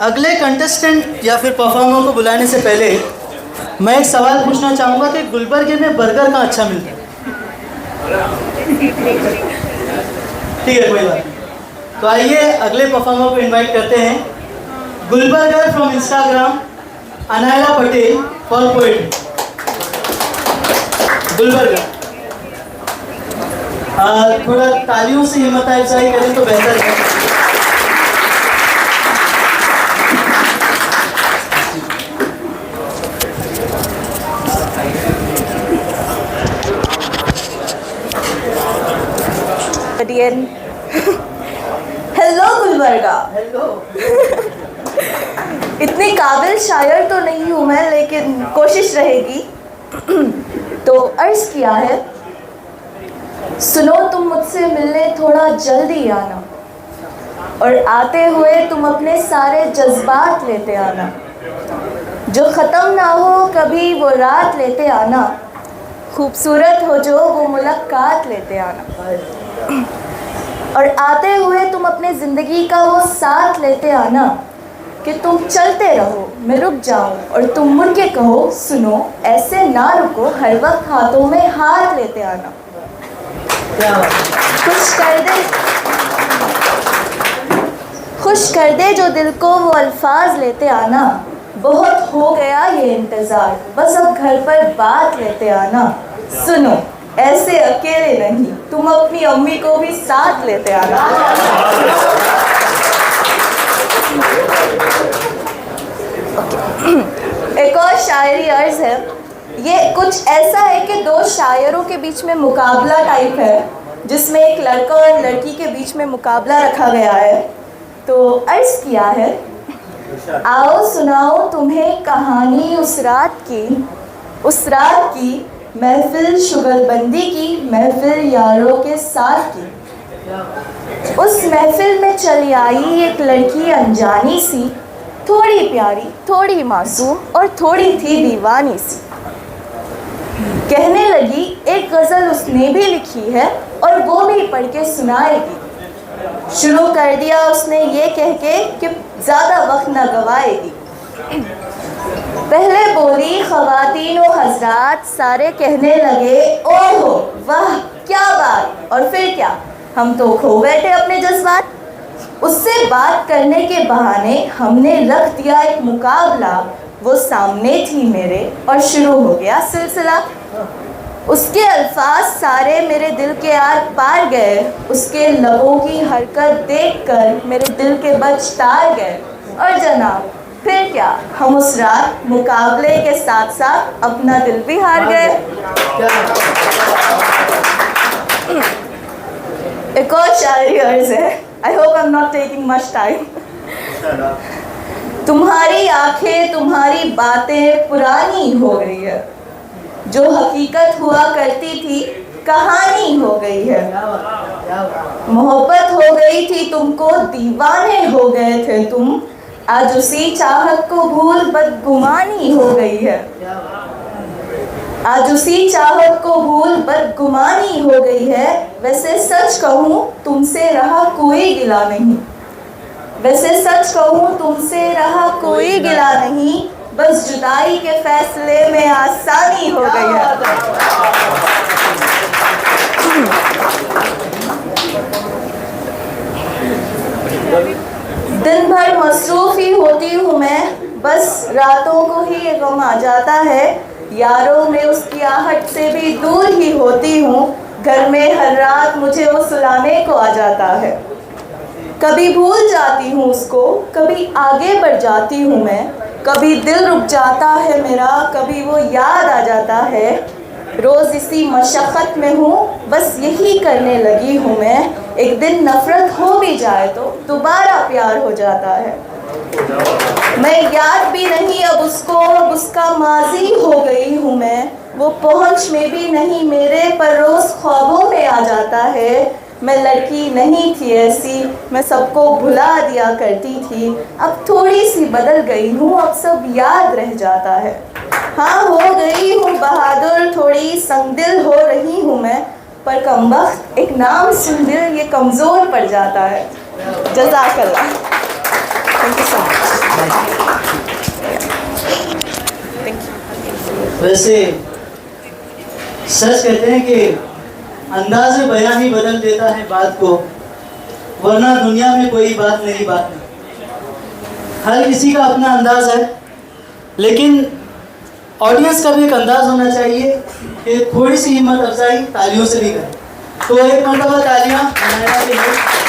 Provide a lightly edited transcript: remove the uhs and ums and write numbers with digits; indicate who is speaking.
Speaker 1: अगले कंटेस्टेंट या फिर परफॉर्मर को बुलाने से पहले मैं एक सवाल पूछना चाहूँगा कि गुलबर्गे में बर्गर कहाँ अच्छा मिलता है? ठीक है, कोई बात नहीं। तो आइए अगले परफॉर्मर को इनवाइट करते हैं। Gulbargar from Instagram, Anaya Patel for poetry. Gulbargar, थोड़ा तालियों से हिम्मत अफजाई करें तो बेहतर है।
Speaker 2: हेलो गुलबर्गा।
Speaker 1: हेलो।
Speaker 2: इतनी काबिल शायर तो नहीं हूँ मैं, लेकिन कोशिश रहेगी। तो अर्ज किया है, सुनो तुम मुझसे मिलने थोड़ा जल्दी आना, और आते हुए तुम अपने सारे जज्बात लेते आना। जो ख़त्म ना हो कभी वो रात लेते आना, खूबसूरत हो जो वो मुलाकात लेते आना। और आते हुए तुम अपने ज़िंदगी का वो साथ लेते आना कि तुम चलते रहो मैं रुक जाऊं, और तुम मुड़ के कहो सुनो ऐसे ना रुको, हर वक्त हाथों में हाथ लेते आना। खुश कर दे जो दिल को वो अल्फाज लेते आना। बहुत हो गया ये इंतज़ार, बस अब घर पर बात लेते आना। सुनो ऐसे अकेले नहीं, तुम अपनी अम्मी को भी साथ लेते आना। एक और शायरी अर्ज है। ये कुछ ऐसा है कि दो शायरों के बीच में मुकाबला टाइप है, जिसमें एक लड़का और लड़की के बीच में मुकाबला रखा गया है। तो अर्ज किया है, आओ सुनाओ तुम्हें कहानी उस रात की महफिल शुगलबंदी की, महफिल यारों के साथ की। उस महफिल में चली आई एक लड़की अनजानी सी, थोड़ी प्यारी थोड़ी मासूम और थोड़ी थी दीवानी सी। कहने लगी एक गज़ल उसने भी लिखी है और वो भी पढ़ के सुनाएगी। शुरू कर दिया उसने ये कह के कि ज़्यादा वक्त न गवाएगी। पहले बोली ख़वातीन व हज़रात, सारे कहने लगे ओहो वाह क्या बात, और फिर क्या, हम तो खो बैठे अपने जज्बात। उससे बात करने के बहाने हमने रख दिया एक मुकाबला, वो सामने थी मेरे और शुरू हो गया सिलसिला। उसके अल्फाज सारे मेरे दिल के आर पार गए, उसके लबों की हरकत देखकर मेरे दिल के बज तार गए। और जनाब फिर क्या, हम उस रात मुकाबले के साथ साथ अपना दिल भी हार गए। एक और शायरी अर्ज है। I hope I am not taking much time. तुम्हारी आंखें तुम्हारी बातें पुरानी हो गई है, जो हकीकत हुआ करती थी कहानी हो गई है। मोहब्बत हो गई थी तुमको, दीवाने हो गए थे तुम, आज उसी चाहत को भूल बदगुमानी हो गई है। आज उसी चाहत को भूल बदगुमानी हो गई है। वैसे सच कहूँ तुमसे रहा कोई गिला नहीं, वैसे सच कहूँ तुमसे रहा कोई गिला नहीं, बस जुदाई के फैसले में आसानी हो गई है। दिन भर मसरूफ ही होती हूँ मैं, बस रातों को ही ये गम आ जाता है। यारों में उसकी आहट से भी दूर ही होती हूँ, घर में हर रात मुझे वो सुलाने को आ जाता है। कभी भूल जाती हूँ उसको, कभी आगे बढ़ जाती हूँ मैं, कभी दिल रुक जाता है मेरा, कभी वो याद आ जाता है। रोज़ इसी मशक्क़त में हूँ, बस यही करने लगी हूँ मैं। एक दिन नफ़रत हो भी जाए तो दोबारा प्यार हो जाता है। मैं याद भी नहीं अब उसको, अब उसका माजी हो गई हूँ मैं। वो पहुँच में भी नहीं मेरे, पर रोज़ ख्वाबों में आ जाता है। मैं लड़की नहीं थी ऐसी, मैं सबको भुला दिया करती थी। अब थोड़ी सी बदल गई हूँ, अब सब याद रह जाता है। हाँ हो गई हूँ बहादुर, थोड़ी संगदिल हो रही हूँ मैं, पर कमबख्त एक नाम सुन दिल ये कमज़ोर पड़ जाता है। जज़ाकल्लाह। Thank you so much.
Speaker 1: वैसे सच कहते हैं कि अंदाज बयां ही बदल देता है बात को, वरना दुनिया में कोई बात नहीं बात नहीं। हर किसी का अपना अंदाज है, लेकिन ऑडियंस का भी एक अंदाज होना चाहिए कि थोड़ी सी हिम्मत अफजाई तालियों से भी करें। तो एक मरतबा तालियां अनाया के लिए।